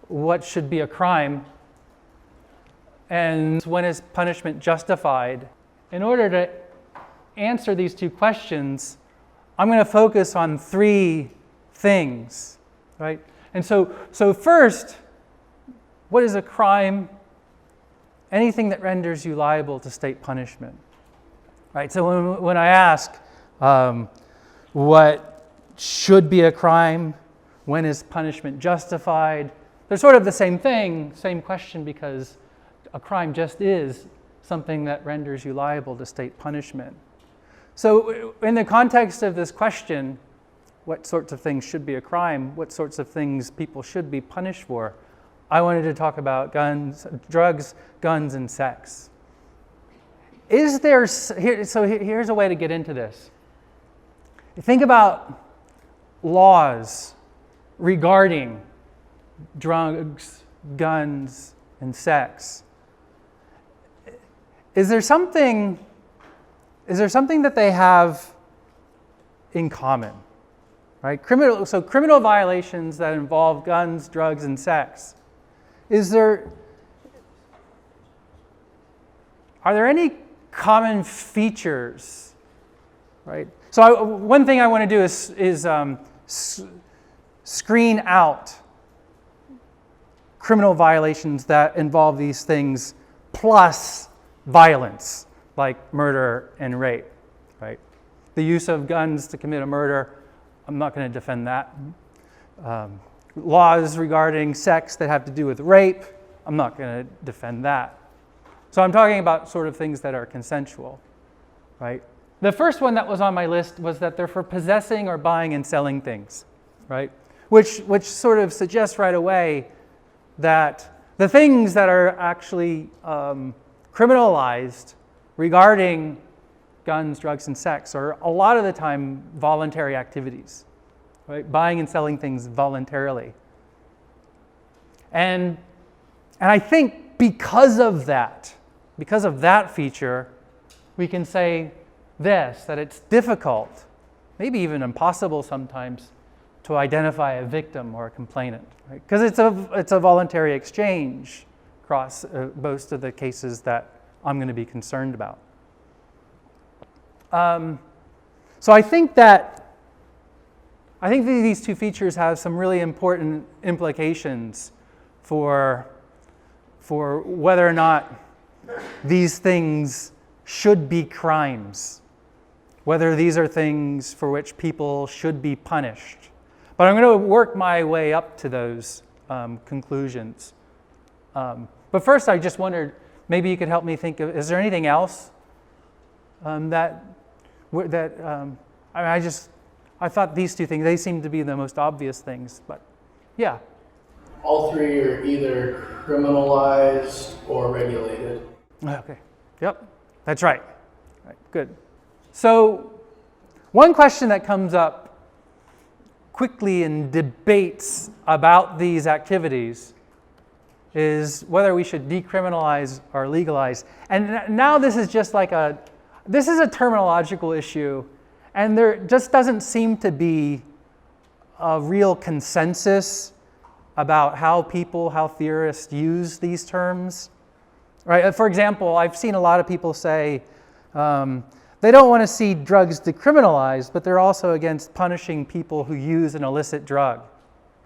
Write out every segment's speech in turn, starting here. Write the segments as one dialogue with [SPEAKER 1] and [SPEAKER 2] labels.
[SPEAKER 1] what should be a crime and when is punishment justified. In order to answer these two questions, I'm going to focus on three things, right? And so first, what is a crime? Anything that renders you liable to state punishment, right? So when I ask what should be a crime, when is punishment justified, they're sort of the same thing, same question, because a crime just is something that renders you liable to state punishment. So in the context of this question, what sorts of things should be a crime, what sorts of things people should be punished for, I wanted to talk about drugs, guns, and sex. Here's a way to get into this. Think about laws regarding drugs, guns, and sex. Is there something that they have in common, right? Criminal violations that involve guns, drugs, and sex. Are there any common features, right? So one thing I want to do is screen out criminal violations that involve these things plus violence, like murder and rape, right? The use of guns to commit a murder, I'm not going to defend that. Laws regarding sex that have to do with rape, I'm not going to defend that. So I'm talking about sort of things that are consensual, right? The first one that was on my list was that they're for possessing or buying and selling things, right? Which sort of suggests right away that the things that are actually criminalized regarding guns, drugs, and sex are a lot of the time voluntary activities, right? Buying and selling things voluntarily. And I think because of that feature, we can say this, that it's difficult, maybe even impossible sometimes, to identify a victim or a complainant, right? Because it's a voluntary exchange across most of the cases that I'm going to be concerned about. So I think that these two features have some really important implications for whether or not these things should be crimes, whether these are things for which people should be punished. But I'm going to work my way up to those conclusions. But first, I just wondered, maybe you could help me think of, is there anything else I thought these two things, they seem to be the most obvious things, but yeah.
[SPEAKER 2] All three are either criminalized or regulated.
[SPEAKER 1] Okay, yep, that's right. Right, good. So one question that comes up quickly in debates about these activities is whether we should decriminalize or legalize. And now this is just like this is a terminological issue, and there just doesn't seem to be a real consensus about how theorists use these terms. Right? For example, I've seen a lot of people say they don't want to see drugs decriminalized, but they're also against punishing people who use an illicit drug,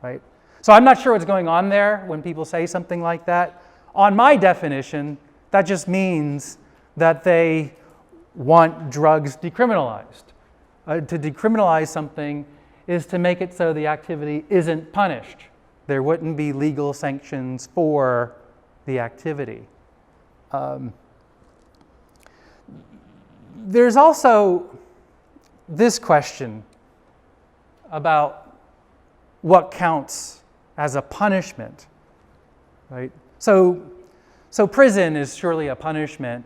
[SPEAKER 1] right? So I'm not sure what's going on there when people say something like that. On my definition, that just means that they want drugs decriminalized. To decriminalize something is to make it so the activity isn't punished. There wouldn't be legal sanctions for the activity. There's also this question about what counts as a punishment, right? So prison is surely a punishment,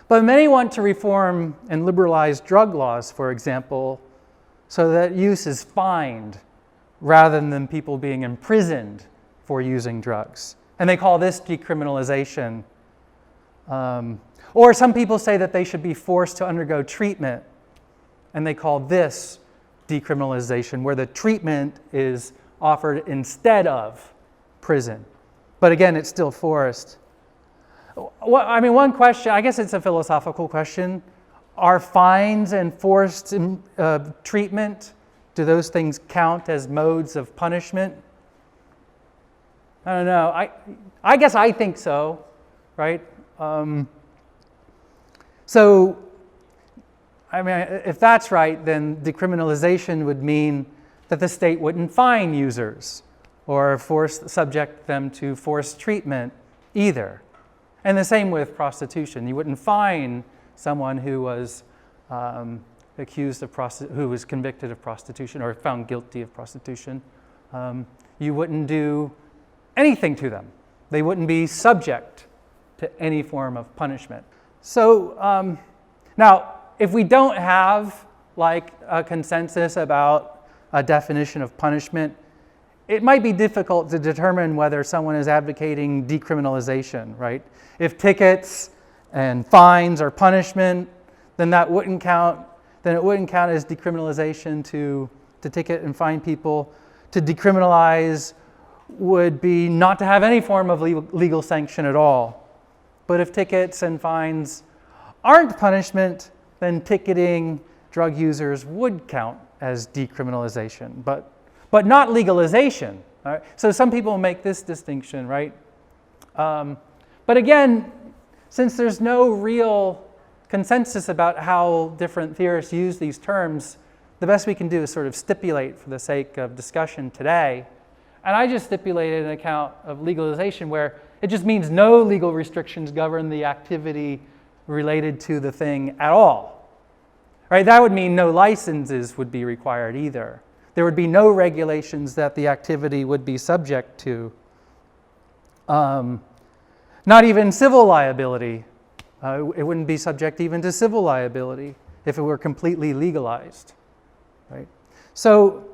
[SPEAKER 1] but many want to reform and liberalize drug laws, for example, so that use is fined rather than people being imprisoned for using drugs. And they call this decriminalization. Or some people say that they should be forced to undergo treatment, and they call this decriminalization, where the treatment is offered instead of prison. But again, it's still forced. One question, I guess it's a philosophical question. Are fines and forced treatment, do those things count as modes of punishment? I don't know. I guess I think so, right? If that's right, then decriminalization would mean that the state wouldn't fine users or subject them to forced treatment either. And the same with prostitution. You wouldn't fine someone who was who was convicted of prostitution or found guilty of prostitution. You wouldn't do anything to them. They wouldn't be subject to any form of punishment. So now, if we don't have like a consensus about a definition of punishment, it might be difficult to determine whether someone is advocating decriminalization, right? If tickets and fines are punishment, then that wouldn't count. Then it wouldn't count as decriminalization to ticket and fine people. To decriminalize would be not to have any form of legal sanction at all. But if tickets and fines aren't punishment, then ticketing drug users would count as decriminalization, but not legalization. Right? So some people make this distinction, right? But again, since there's no real consensus about how different theorists use these terms, the best we can do is sort of stipulate for the sake of discussion today. And I just stipulated an account of legalization where it just means no legal restrictions govern the activity related to the thing at all. Right? That would mean no licenses would be required either. There would be no regulations that the activity would be subject to. Not even civil liability. It wouldn't be subject even to civil liability if it were completely legalized. Right? So,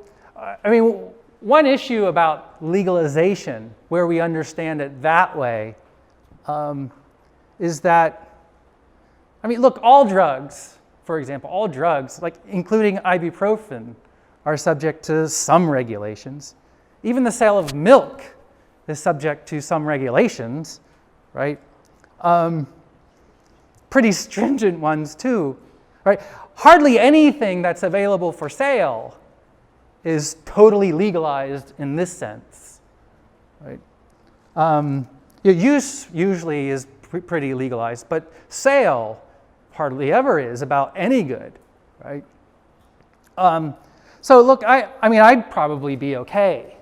[SPEAKER 1] one issue about legalization, where we understand it that way, is that, look, all drugs, for example, all drugs, like including ibuprofen, are subject to some regulations. Even the sale of milk is subject to some regulations, right? Pretty stringent ones too, right? Hardly anything that's available for sale is totally legalized in this sense, right? Use usually is pretty legalized, but sale hardly ever is about any good, right? So look, I'd probably be okay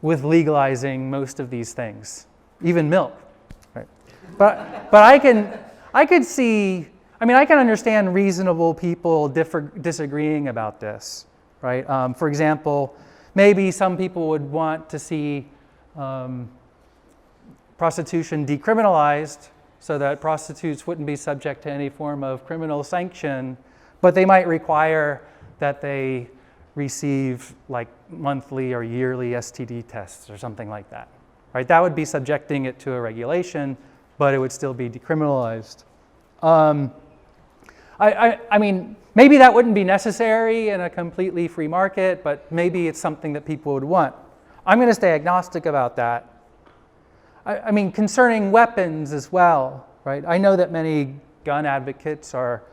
[SPEAKER 1] with legalizing most of these things, even milk, right? But I can see, I can understand reasonable people disagreeing about this, right? For example, maybe some people would want to see prostitution decriminalized so that prostitutes wouldn't be subject to any form of criminal sanction, but they might require that they receive like monthly or yearly STD tests or something like that, right? That would be subjecting it to a regulation, but it would still be decriminalized. Maybe that wouldn't be necessary in a completely free market, but maybe it's something that people would want. I'm going to stay agnostic about that. Concerning weapons as well, right? I know that many gun advocates are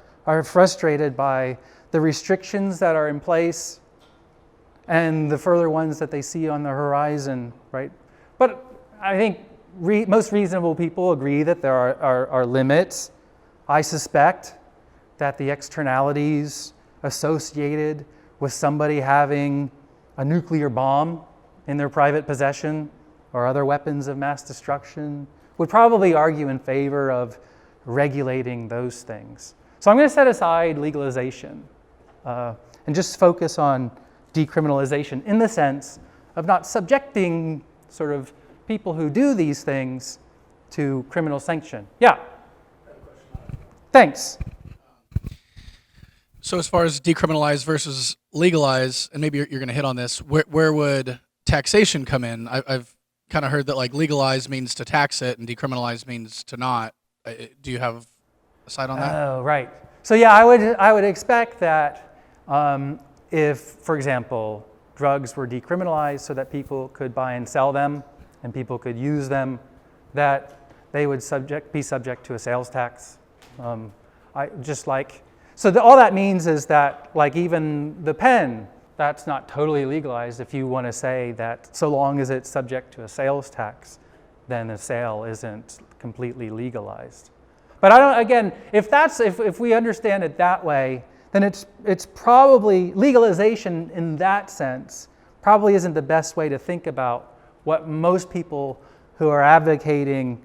[SPEAKER 1] frustrated by the restrictions that are in place and the further ones that they see on the horizon, right? But I think most reasonable people agree that there are limits. I suspect that the externalities associated with somebody having a nuclear bomb in their private possession or other weapons of mass destruction would probably argue in favor of regulating those things. So I'm going to set aside legalization and just focus on decriminalization in the sense of not subjecting sort of people who do these things to criminal sanction. Yeah. Thanks.
[SPEAKER 3] So as far as decriminalize versus legalize, and maybe you're going to hit on this, where would taxation come in? I've kind of heard that like legalize means to tax it and decriminalize means to not. Do you have a side on that?
[SPEAKER 1] Oh, right. So yeah, I would expect that if, for example, drugs were decriminalized so that people could buy and sell them and people could use them, that they would be subject to a sales tax. All that means is that, like, even the pen, that's not totally legalized if you want to say that so long as it's subject to a sales tax, then the sale isn't completely legalized. But if we understand it that way, then it's probably, legalization in that sense probably isn't the best way to think about what most people who are advocating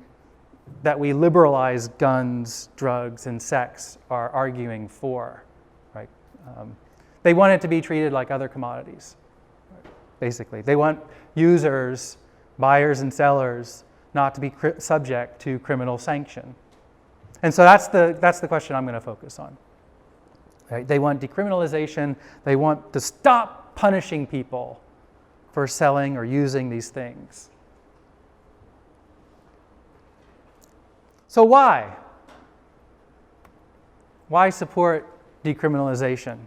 [SPEAKER 1] that we liberalize guns, drugs, and sex are arguing for, right? They want it to be treated like other commodities, basically. They want users, buyers and sellers, not to be subject to criminal sanction. And so that's the question I'm going to focus on. Right? They want decriminalization. They want to stop punishing people for selling or using these things. So why? Why support decriminalization?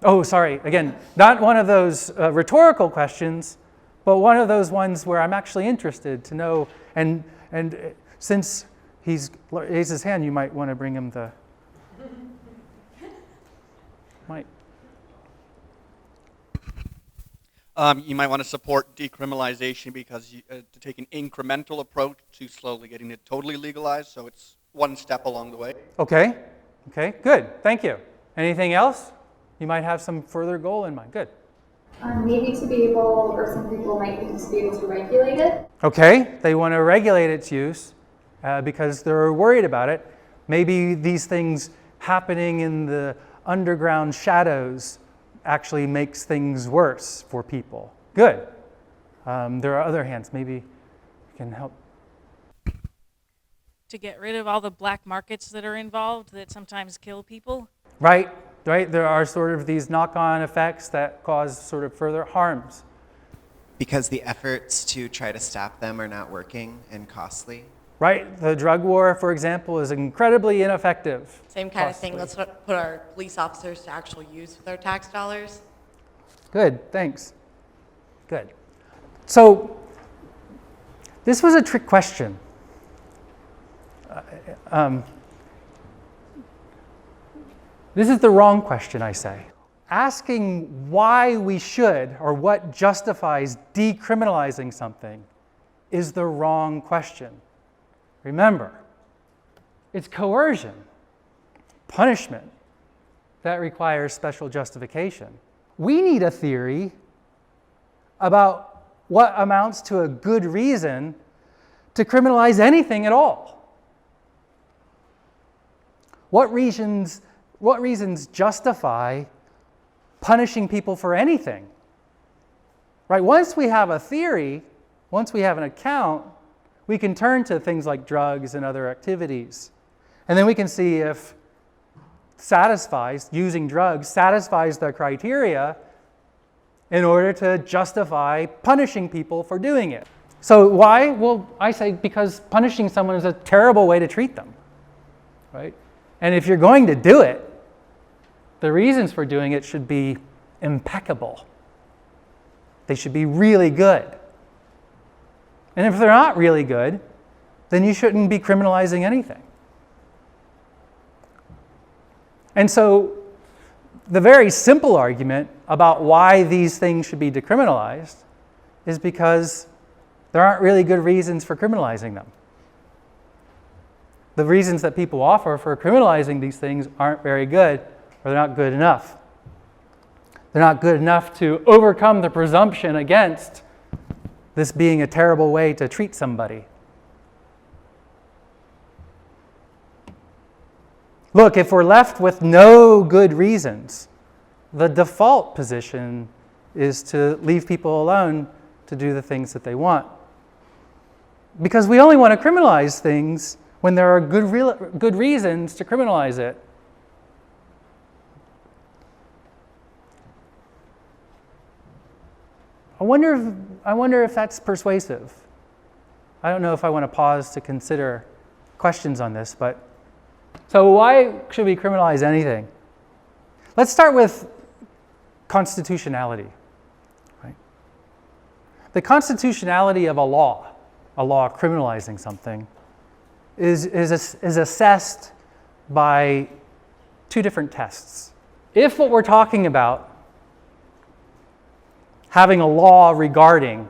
[SPEAKER 1] Oh, sorry, again, not one of those rhetorical questions, but one of those ones where I'm actually interested to know, and since he's raised his hand, you might want to bring him the mic.
[SPEAKER 4] You might want to support decriminalization because to take an incremental approach to slowly getting it totally legalized, so it's one step along the way.
[SPEAKER 1] Okay, good, thank you. Anything else? You might have some further goal in mind. Good.
[SPEAKER 5] Maybe to be able, or some people might think to be able to regulate it.
[SPEAKER 1] Okay, they want to regulate its use because they're worried about it. Maybe these things happening in the underground shadows actually makes things worse for people. Good. There are other hands. Maybe you can help.
[SPEAKER 6] To get rid of all the black markets that are involved that sometimes kill people.
[SPEAKER 1] Right. There are sort of these knock-on effects that cause sort of further harms.
[SPEAKER 7] Because the efforts to try to stop them are not working and costly.
[SPEAKER 1] Right. The drug war, for example, is incredibly ineffective.
[SPEAKER 8] Same kind of thing. Let's put our police officers to actual use with our tax dollars.
[SPEAKER 1] Good. Thanks. Good. So this was a trick question. This is the wrong question, I say. Asking why we should or what justifies decriminalizing something is the wrong question. Remember, it's coercion, punishment that requires special justification. We need a theory about what amounts to a good reason to criminalize anything at all. What reasons justify punishing people for anything? Right? Once we have a theory, once we have an account, we can turn to things like drugs and other activities. And then we can see if using drugs satisfies the criteria in order to justify punishing people for doing it. So why? Well, I say because punishing someone is a terrible way to treat them, right? And if you're going to do it, the reasons for doing it should be impeccable. They should be really good. And if they're not really good, then you shouldn't be criminalizing anything. And so the very simple argument about why these things should be decriminalized is because there aren't really good reasons for criminalizing them. The reasons that people offer for criminalizing these things aren't very good, or they're not good enough. They're not good enough to overcome the presumption against this being a terrible way to treat somebody. Look, if we're left with no good reasons, the default position is to leave people alone to do the things that they want. Because we only want to criminalize things when there are good reasons to criminalize it. I wonder if that's persuasive. I don't know if I want to pause to consider questions on this, but so why should we criminalize anything? Let's start with constitutionality, the constitutionality of a law criminalizing something, is assessed by two different tests. If what we're talking about, having a law regarding,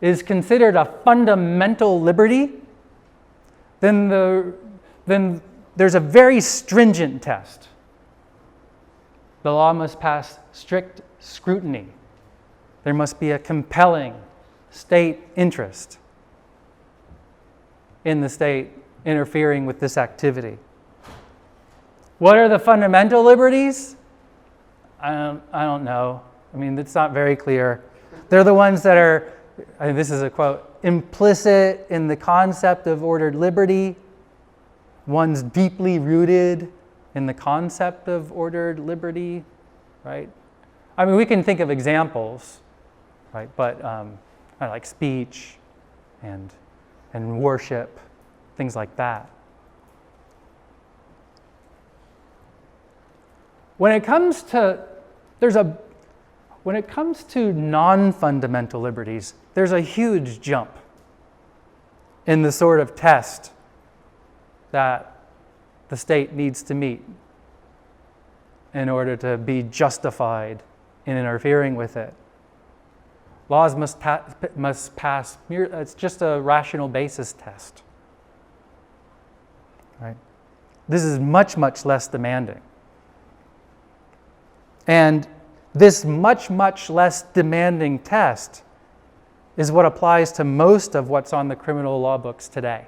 [SPEAKER 1] is considered a fundamental liberty, then there's a very stringent test. The law must pass strict scrutiny. There must be a compelling state interest in the state interfering with this activity. What are the fundamental liberties? I don't know. I mean, it's not very clear. They're the ones that are, this is a quote, implicit in the concept of ordered liberty. One's deeply rooted in the concept of ordered liberty, right? I mean, we can think of examples, right? But like speech and worship, things like that. When it comes to non-fundamental liberties, there's a huge jump in the sort of test that the state needs to meet in order to be justified in interfering with it. Laws must pass, it's just a rational basis test. Right? This is much, much less demanding. And this much, much less demanding test is what applies to most of what's on the criminal law books today.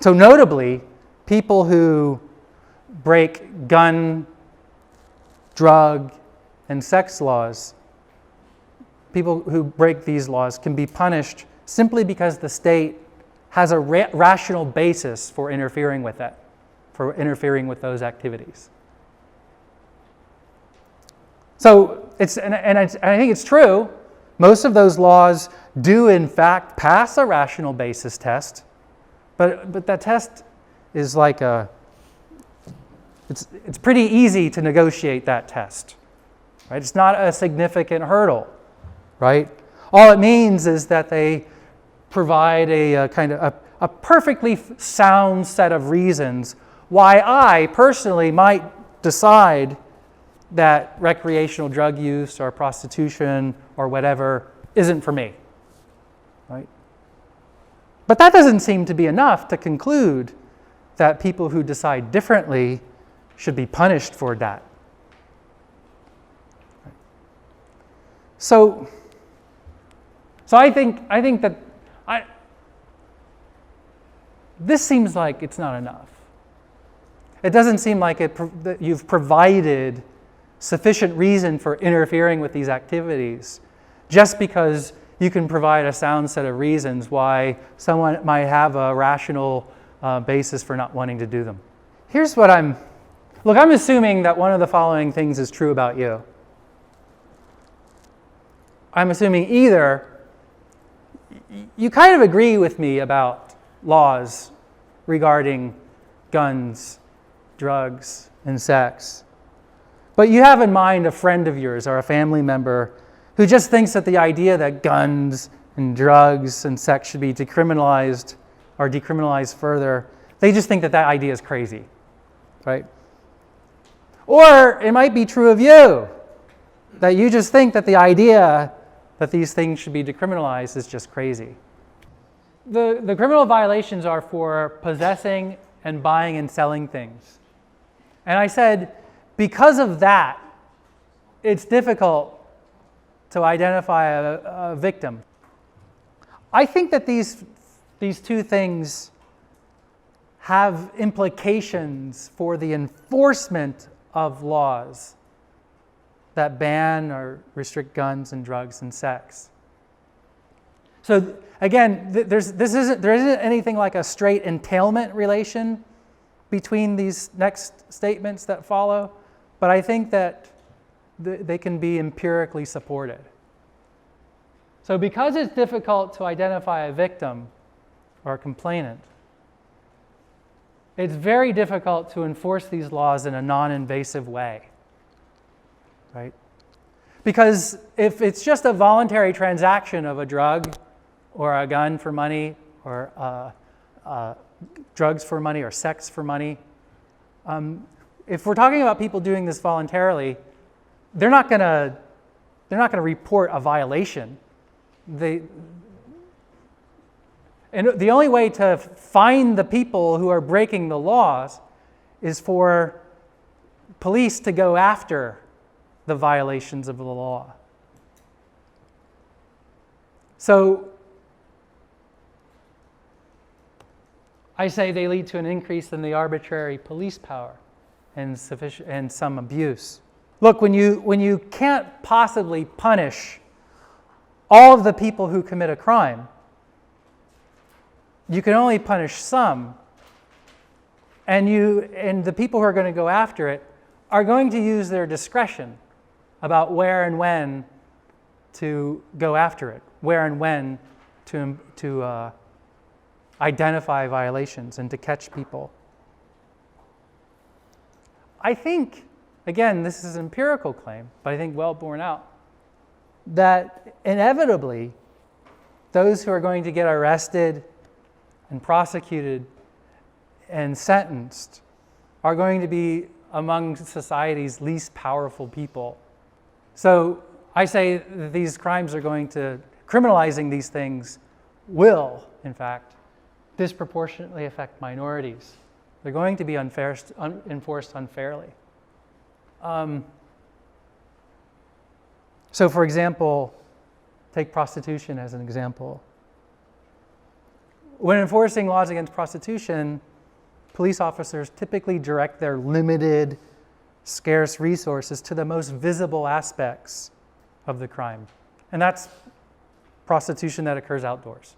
[SPEAKER 1] So notably, people who break gun, drug, and sex laws, people who break these laws can be punished simply because the state has a rational basis for interfering with it, for interfering with those activities. So I think it's true, most of those laws do in fact pass a rational basis test, but that test is like it's pretty easy to negotiate that test, right? It's not a significant hurdle, right? All it means is that they provide a kind of a perfectly sound set of reasons why I personally might decide that recreational drug use or prostitution or whatever isn't for me, right? But that doesn't seem to be enough to conclude that people who decide differently should be punished for that. So I think that this seems like it's not enough. It doesn't seem like that you've provided sufficient reason for interfering with these activities just because you can provide a sound set of reasons why someone might have a rational basis for not wanting to do them. Here's what I'm assuming that one of the following things is true about you. I'm assuming either you kind of agree with me about laws regarding guns, drugs, and sex, but you have in mind a friend of yours or a family member who just thinks that the idea that guns and drugs and sex should be decriminalized or decriminalized further, they just think that that idea is crazy, right? Or it might be true of you, that you just think that the idea that these things should be decriminalized is just crazy. The criminal violations are for possessing and buying and selling things. And I said, because of that, it's difficult to identify a victim. I think that these two things have implications for the enforcement of laws that ban or restrict guns and drugs and sex. So again, there isn't anything like a straight entailment relation between these next statements that follow, but I think that they can be empirically supported. So because it's difficult to identify a victim or a complainant, it's very difficult to enforce these laws in a non-invasive way, right? Because if it's just a voluntary transaction of a drug or a gun for money or drugs for money or sex for money, if we're talking about people doing this voluntarily, they're not going to report a violation. And the only way to find the people who are breaking the laws is for police to go after the violations of the law. So I say they lead to an increase in the arbitrary police power and some abuse. Look, when you can't possibly punish all of the people who commit a crime, you can only punish some, and the people who are going to go after it are going to use their discretion about where and when to go after it, where and when to identify violations and to catch people. I think, again, this is an empirical claim, but I think well borne out, that inevitably those who are going to get arrested and prosecuted and sentenced are going to be among society's least powerful people. So I say that these crimes are going to, criminalizing these things will, in fact, disproportionately affect minorities. They're going to be enforced unfairly. So for example, take prostitution as an example. When enforcing laws against prostitution, police officers typically direct their limited, scarce resources to the most visible aspects of the crime. And that's prostitution that occurs outdoors.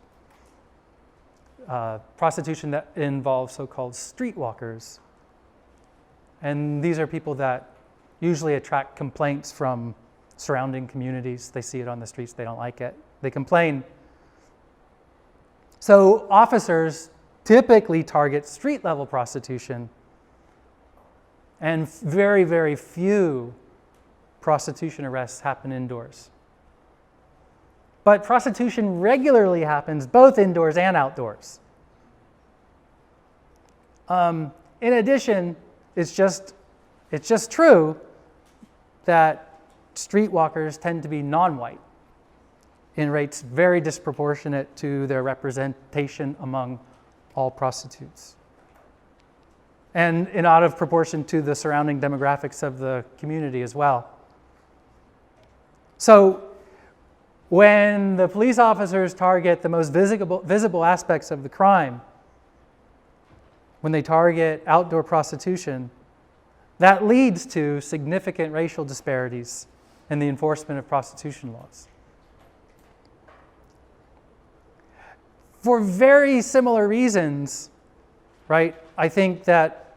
[SPEAKER 1] Prostitution that involves so-called streetwalkers. And these are people that usually attract complaints from surrounding communities. They see it on the streets, they don't like it, they complain. So officers typically target street-level prostitution, and very, very few prostitution arrests happen indoors. But prostitution regularly happens both indoors and outdoors. In addition, it's just true that streetwalkers tend to be non-white in rates very disproportionate to their representation among all prostitutes, and out of proportion to the surrounding demographics of the community as well. So when the police officers target the most visible aspects of the crime, when they target outdoor prostitution, that leads to significant racial disparities in the enforcement of prostitution laws. For very similar reasons, right, I think that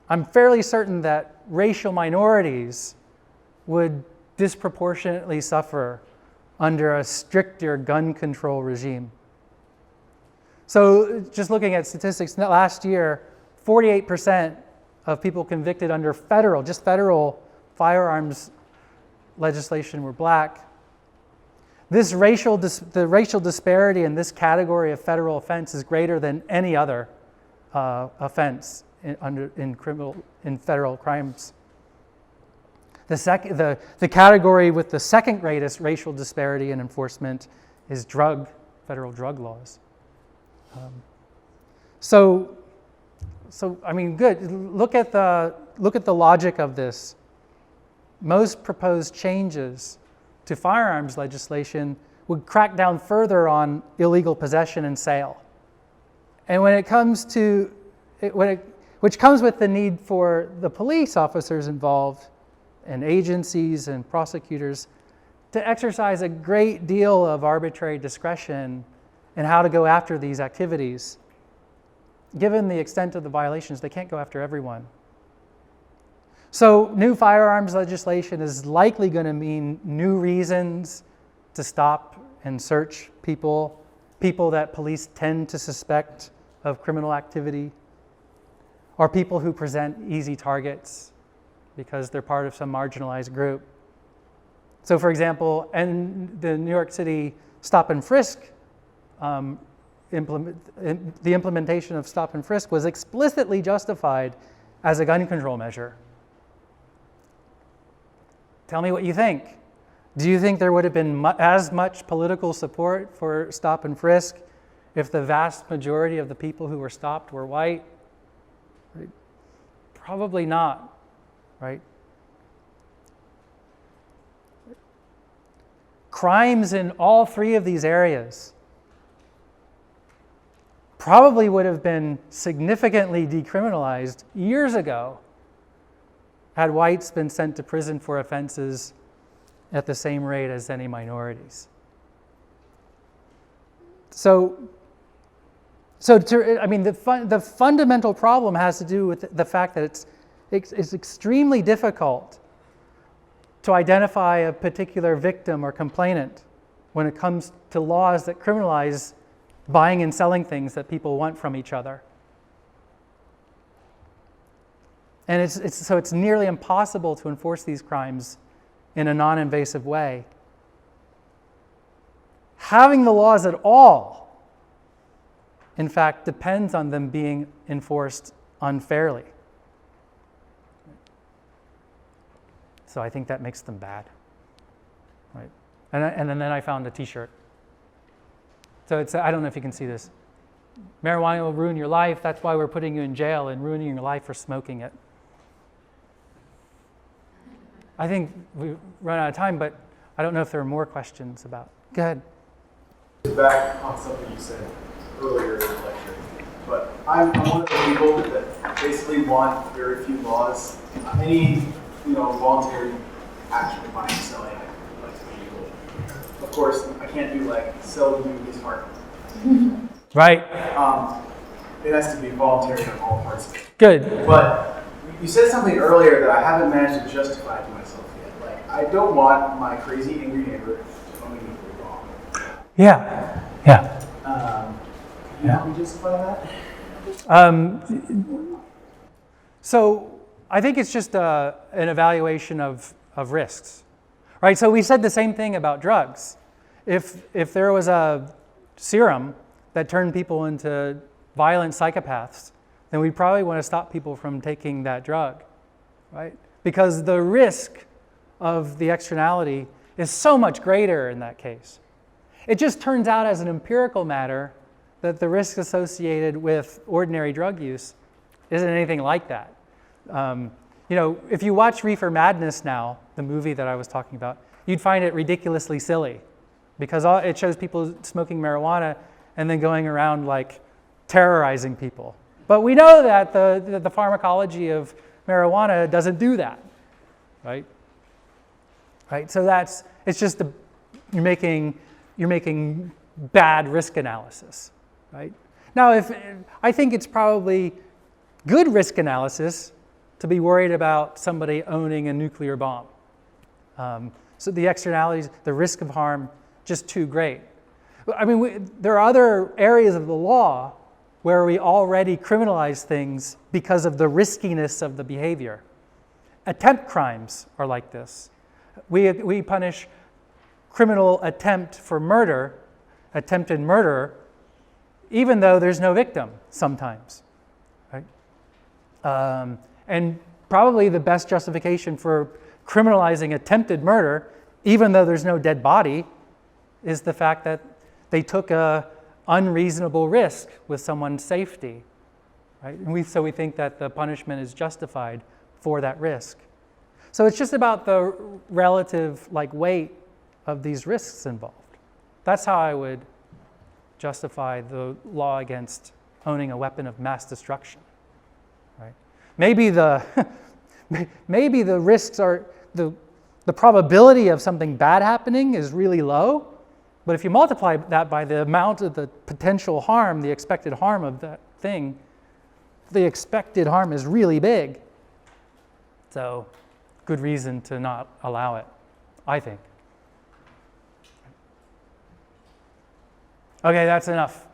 [SPEAKER 1] I'm fairly certain that racial minorities would disproportionately suffer under a stricter gun control regime. So just looking at statistics, last year, 48% of people convicted under federal firearms legislation were black. The racial disparity in this category of federal offense is greater than any other offense in federal crimes. The category with the second greatest racial disparity in enforcement is federal drug laws. So I mean, good. Look at the logic of this. Most proposed changes to firearms legislation would crack down further on illegal possession and sale. And when it comes to which comes with the need for the police officers involved and agencies and prosecutors to exercise a great deal of arbitrary discretion in how to go after these activities. Given the extent of the violations, they can't go after everyone. So new firearms legislation is likely going to mean new reasons to stop and search people that police tend to suspect of criminal activity, or people who present easy targets because they're part of some marginalized group. So for example, and the New York City stop and frisk, the implementation of stop and frisk was explicitly justified as a gun control measure. Tell me what you think. Do you think there would have been as much political support for stop and frisk if the vast majority of the people who were stopped were white? Right? Probably not, right? Crimes in all three of these areas probably would have been significantly decriminalized years ago had whites been sent to prison for offenses at the same rate as any minorities. The fundamental problem has to do with the fact that it's extremely difficult to identify a particular victim or complainant when it comes to laws that criminalize buying and selling things that people want from each other. And it's nearly impossible to enforce these crimes in a non-invasive way. Having the laws at all, in fact, depends on them being enforced unfairly. So I think that makes them bad, right? And then I found a T-shirt. So I don't know if you can see this. Marijuana will ruin your life. That's why we're putting you in jail and ruining your life for smoking it. I think we've run out of time, but I don't know if there are more questions about. Go ahead.
[SPEAKER 9] Back on something you said earlier in the lecture, but I'm one of the people that basically want very few laws. Any voluntary action of buying and selling, I'd like to be legal. Of course, I can't do like sell you his heart.
[SPEAKER 1] Right.
[SPEAKER 9] It has to be voluntary on all parts of it.
[SPEAKER 1] Good.
[SPEAKER 9] But you said something earlier that I haven't managed to justify to myself yet. Like, I don't want my crazy angry neighbor to own me for wrong.
[SPEAKER 1] Yeah. Yeah.
[SPEAKER 9] Can you help me justify that?
[SPEAKER 1] So I think it's just an evaluation of risks, right? So we said the same thing about drugs. If there was a serum that turned people into violent psychopaths, then we probably want to stop people from taking that drug, right? Because the risk of the externality is so much greater in that case. It just turns out as an empirical matter that the risk associated with ordinary drug use isn't anything like that. If you watch Reefer Madness now, the movie that I was talking about, you'd find it ridiculously silly because it shows people smoking marijuana and then going around like terrorizing people. But we know that the pharmacology of marijuana doesn't do that, right? Right. So it's just you're making bad risk analysis, right? Now, I think it's probably good risk analysis to be worried about somebody owning a nuclear bomb. So the externalities, the risk of harm, just too great. I mean, there are other areas of the law where we already criminalize things because of the riskiness of the behavior. Attempt crimes are like this. We punish criminal attempt for murder, attempted murder, even though there's no victim sometimes, right? And probably the best justification for criminalizing attempted murder, even though there's no dead body, is the fact that they took a unreasonable risk with someone's safety, right? And so we think that the punishment is justified for that risk. So it's just about the relative weight of these risks involved. That's how I would justify the law against owning a weapon of mass destruction, right? Maybe the risks are the probability of something bad happening is really low, but if you multiply that by the amount of the potential harm, the expected harm of that thing, the expected harm is really big. So, good reason to not allow it, I think. Okay, that's enough.